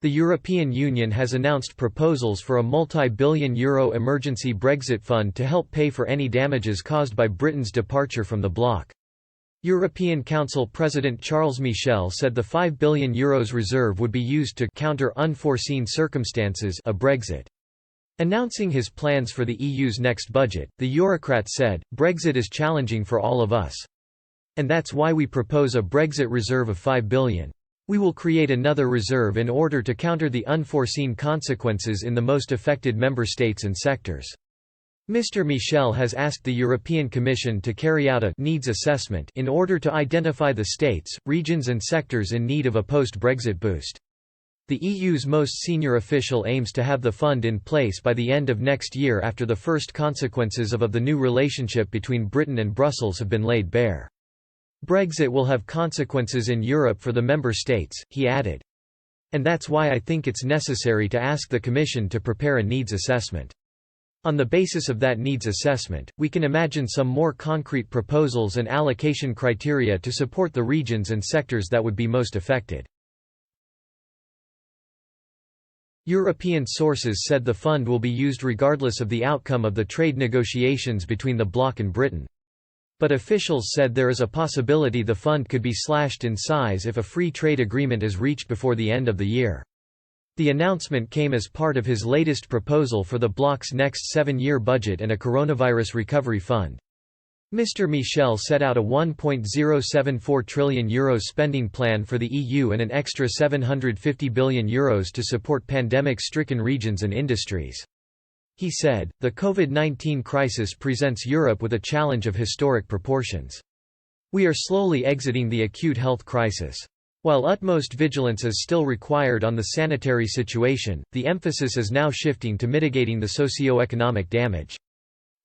The European Union has announced proposals for a multi-billion euro emergency Brexit fund to help pay for any damages caused by Britain's departure from the bloc. European Council President Charles Michel said the €5 billion reserve would be used to counter unforeseen circumstances of Brexit. Announcing his plans for the EU's next budget, the Eurocrat said, "Brexit is challenging for all of us. And that's why we propose a Brexit reserve of €5 billion. We will create another reserve in order to counter the unforeseen consequences in the most affected member states and sectors." Mr. Michel has asked the European Commission to carry out a needs assessment in order to identify the states, regions and sectors in need of a post-Brexit boost. The EU's most senior official aims to have the fund in place by the end of next year after the first consequences of the new relationship between Britain and Brussels have been laid bare. "Brexit will have consequences in Europe for the member states," he added. "And that's why I think it's necessary to ask the Commission to prepare a needs assessment. On the basis of that needs assessment, we can imagine some more concrete proposals and allocation criteria to support the regions and sectors that would be most affected." European sources said the fund will be used regardless of the outcome of the trade negotiations between the bloc and Britain. But officials said there is a possibility the fund could be slashed in size if a free trade agreement is reached before the end of the year. The announcement came as part of his latest proposal for the bloc's next 7-year budget and a coronavirus recovery fund. Mr. Michel set out a €1.074 trillion spending plan for the EU and an extra €750 billion to support pandemic-stricken regions and industries. He said, "The COVID-19 crisis presents Europe with a challenge of historic proportions. We are slowly exiting the acute health crisis. While utmost vigilance is still required on the sanitary situation, the emphasis is now shifting to mitigating the socio-economic damage."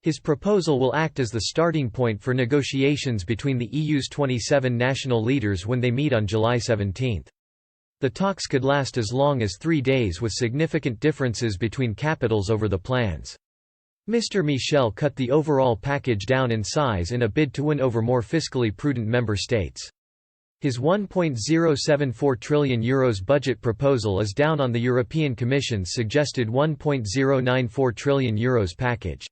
His proposal will act as the starting point for negotiations between the EU's 27 national leaders when they meet on July 17. The talks could last as long as 3 days with significant differences between capitals over the plans. Mr. Michel cut the overall package down in size in a bid to win over more fiscally prudent member states. His €1.074 trillion budget proposal is down on the European Commission's suggested €1.094 trillion package.